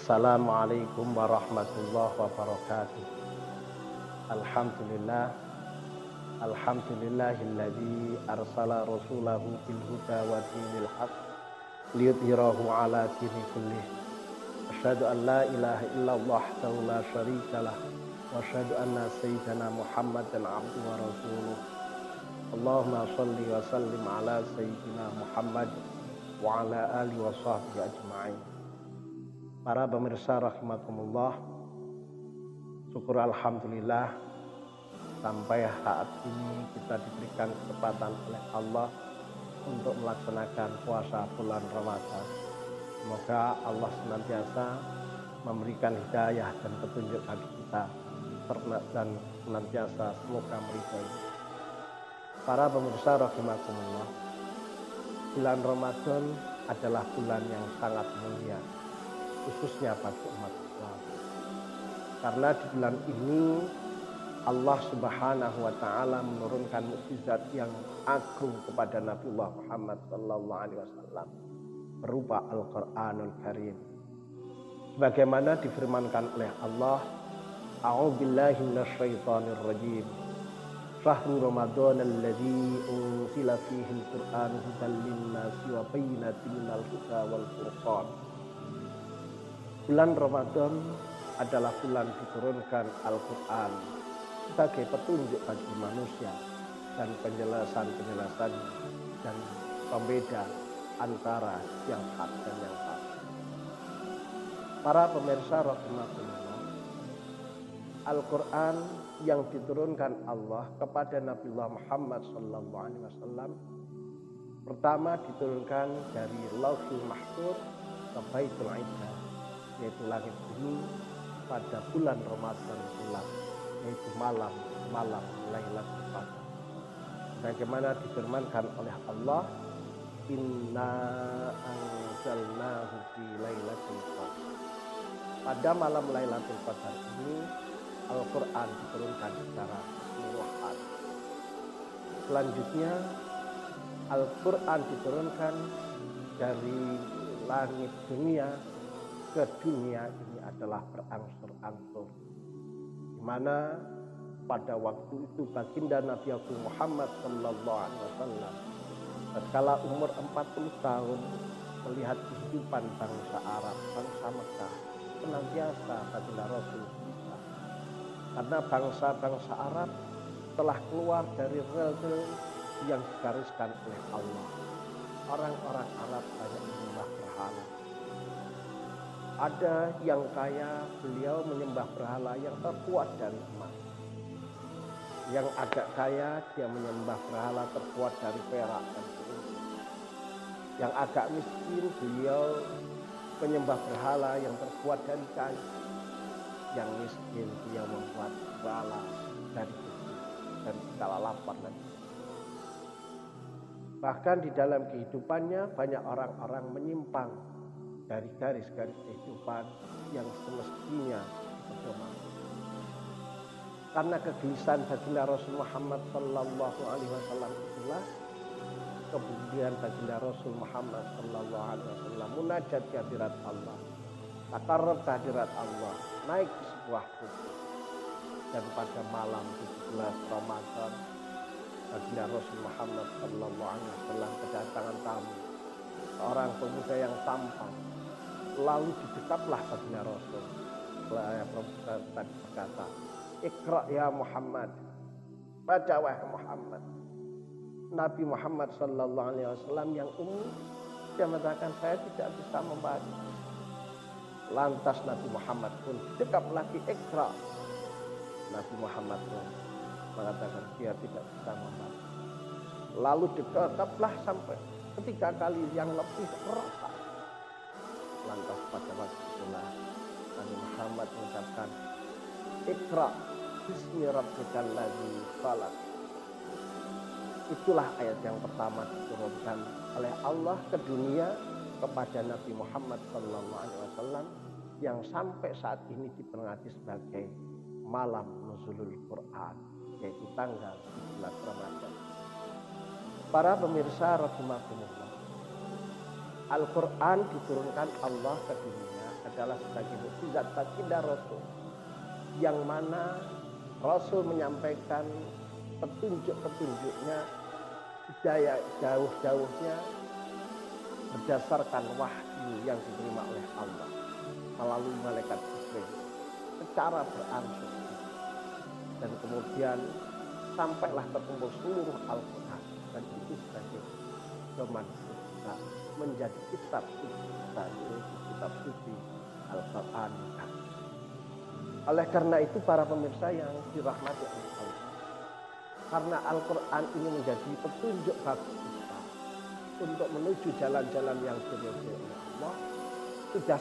Assalamualaikum warahmatullahi wabarakatuh. Alhamdulillah. Alhamdulillahilladzi arsala rasulahu bil huda wa dinil haq liyudhhirahu ala dini kullih. Asyhadu an la ilaha illallah wahdahu la syarikalah wa asyhadu anna sayyidana Muhammadan abduhu wa rasuluh. Allahumma shalli wa sallim ala sayyidina Muhammad wa ala alihi wa sahbihi ajma'in. Para pemirsa rahimakumullah, syukur alhamdulillah sampai saat ini kita diberikan kesempatan oleh Allah untuk melaksanakan puasa bulan Ramadan. Semoga Allah senantiasa memberikan hidayah dan petunjuk bagi kita dan senantiasa semoga meridhai. Para pemirsa rahimakumullah, bulan Ramadan adalah bulan yang sangat mulia, khususnya bagi umat Islam. Karena di bulan ini Allah Subhanahu wa taala menurunkan mukjizat yang agung kepada Nabiullah Muhammad sallallahu alaihi wasallam berupa Al-Qur'anul Karim. Sebagaimana difirmankan oleh Allah, A'udzubillahi minasyaitonir rajim. Syahrul Ramadan alladzi unzila fihi al-Qur'an hudan lin-nasi wa bayyinatin minal huda wal furqan. Bulan Ramadan adalah bulan diturunkan Al-Quran sebagai petunjuk bagi manusia dan penjelasan dan pembeda antara yang hak dan yang batil. Para pemirsa rahimakumullah, Al-Quran yang diturunkan Allah kepada Nabiullah Muhammad SAW pertama diturunkan dari Lauhul Mahfuz ke Baitul Izza, yaitu langit bumi, pada bulan Ramadan pula, yaitu malam Lailatul Qadar. Bagaimana difirmankan oleh Allah, Inna anzalnahu fi Lailatul Qadar. Pada malam Lailatul Qadar ini Al-Quran diturunkan secara keseluruhan. Selanjutnya Al-Quran diturunkan dari langit dunia ke dunia ini adalah berangsur-angsur, di mana pada waktu itu baginda Nabi Agung Muhammad sallallahu alaihi wasallam tatkala umur 40 tahun melihat kehidupan bangsa Arab, bangsa Mekah, senantiasa baginda Rasul bisa. Karena bangsa-bangsa Arab telah keluar dari rel yang digariskan oleh Allah. Orang-orang Arab banyak menyembah berhala. Ada yang kaya, beliau menyembah berhala yang terbuat dari emas. Yang agak kaya, dia menyembah berhala terbuat dari perak dan perunggu. Yang agak miskin, beliau menyembah berhala yang terbuat dari kayu. Yang miskin, dia membuat berhala dari besi dan segala lapar dan bahkan di dalam kehidupannya banyak orang-orang menyimpang dari garis-garis kehidupan yang semestinya berdoa. Karena kegelisahan baginda Rasul Muhammad sallallahu alaihi wasallam itulah kemudian baginda Rasul Muhammad sallallahu alaihi wasallam munajat ke hadirat Allah, takarrub ke hadirat Allah, naik ke sebuah bukit. Dan pada malam 17 Ramadan baginda Rasul Muhammad sallallahu alaihi wasallam kedatangan tamu, seorang pemuda yang tampan. Lalu didekaplah baginda Rasul. Pemuda tadi berkata, Iqra ya Muhammad, baca wahai Muhammad. Nabi Muhammad sallallahu alaihi wasallam yang umum, dia mengatakan saya tidak bisa membaca. Lantas Nabi Muhammad pun didekap lagi, Iqra. Nabi Muhammad pun mengatakan dia tidak bisa membaca. Lalu didekaplah sampai 3 kali yang lebih keras. Lantas pada waktu itulah Nabi Muhammad mengucapkan, Iqra bismi rabbikal ladzi khalaq. Itulah ayat yang pertama diturunkan oleh Allah ke dunia kepada Nabi Muhammad sallallahu alaihi wasallam yang sampai saat ini diperingati sebagai malam nuzulul Quran, yaitu tanggal 17 Ramadan. Para pemirsa rahimakumullah, Al-Quran diturunkan Allah ke dunia adalah sebagai mukjizat baginda Rasul, yang mana Rasul menyampaikan petunjuk-petunjuknya, hidayah jauh-jauhnya berdasarkan wahyu yang diterima oleh Allah melalui malaikat Jibril secara berangsur, dan kemudian sampailah terkumpul seluruh Al-Quran, dan itu sebagai pedoman kita menjadi kitab suci kita, yaitu kitab suci Al-Quran. Oleh karena itu para pemirsa yang dirahmati oleh Allah, karena Al-Quran ini menjadi petunjuk bagi kita untuk menuju jalan-jalan yang diridhai oleh Allah, sudah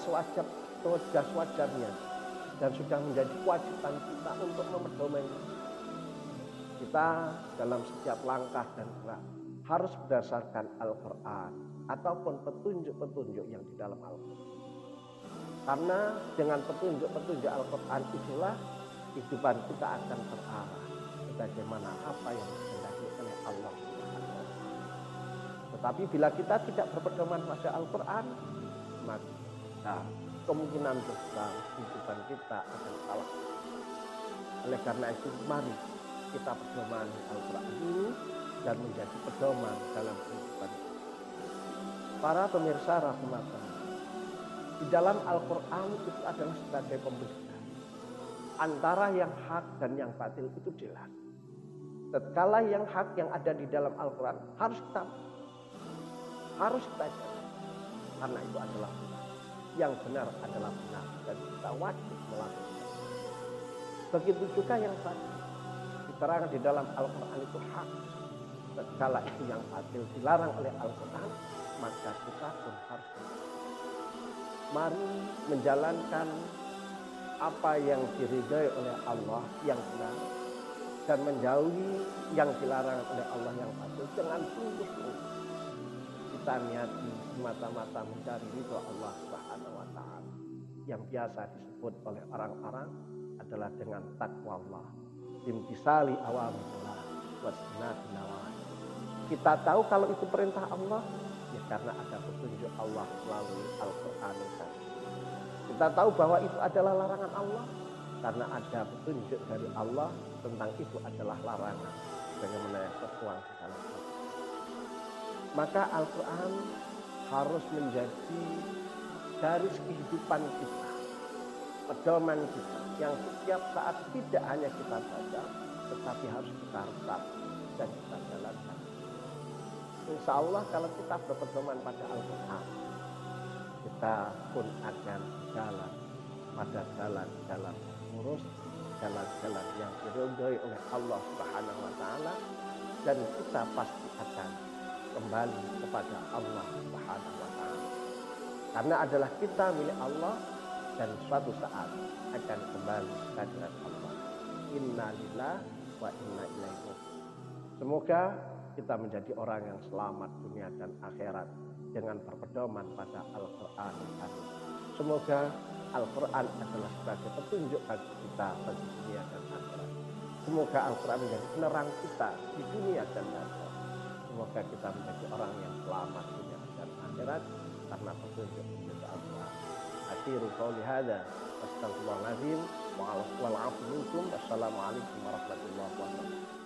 sewajarnya dan sudah menjadi kewajiban kita untuk memedomainya. Kita dalam setiap langkah dan gerak harus berdasarkan Al-Quran ataupun petunjuk-petunjuk yang di dalam Al-Quran. Karena dengan petunjuk-petunjuk Al-Quran itulah kehidupan kita akan terarah sebagaimana apa yang dikehendaki oleh Allah. Tetapi bila kita tidak berpedoman pada Al-Quran, maka kemungkinan besar kehidupan kita akan salah. Oleh karena itu mari kita pedoman Al-Quran ini dan menjadi pedoman dalam kehidupan kita. Para pemirsa rahmatullah, di dalam Al-Quran itu adalah sebagai pembeda antara yang hak dan yang batil, itu jelas. Tatkala yang hak yang ada di dalam Al-Quran harus kita jaga, karena itu adalah benar. Yang benar adalah benar dan kita wajib melakukan. Begitu juga yang batil, diterangkan di dalam Al-Quran itu hak. Tatkala itu yang batil dilarang oleh Al-Quran, maka kita pun harus mari menjalankan apa yang diridhai oleh Allah yang benar dan menjauhi yang dilarang oleh Allah yang batil dengan sungguh-sungguh. Kita niati semata-mata mencari ridho Allah Subhanahu wa taala, yang biasa disebut oleh orang-orang adalah dengan takwa Allah, imtisali awamirillah wasnahi nawahi. Kita tahu kalau itu perintah Allah, ya karena ada petunjuk Allah melalui Al-Quran. Kita tahu bahwa itu adalah larangan Allah karena ada petunjuk dari Allah tentang itu adalah larangan, bagaimana yang tertuang di dalam Al-Quran. Maka Al-Quran harus menjadi garis kehidupan kita, pedoman kita, yang setiap saat tidak hanya kita baca, tetapi harus kita resapi dan kita jalankan. Insya Allah kalau kita berpedoman pada Al-Quran, kita pun akan jalan pada jalan-jalan lurus, jalan-jalan yang diridhai oleh Allah Subhanahu wa taala, dan kita pasti akan kembali kepada Allah Subhanahu wa taala. Karena adalah kita milik Allah dan suatu saat akan kembali ke hadirat Allah. Inna lillahi wa inna ilaihi raji'un. Semoga kita menjadi orang yang selamat dunia dan akhirat dengan berpedoman pada Al-Quran. Semoga Al-Quran adalah sebagai petunjuk bagi kita bagi dunia dan akhirat. Semoga Al-Quran menjadi penerang kita di dunia dan akhirat. Semoga kita menjadi orang yang selamat dunia dan akhirat karena petunjuk Al-Quran. Akhiru qauli hadza, astaghfirullahaladzim, wa'alaikum warahmatullahi wabarakatuh.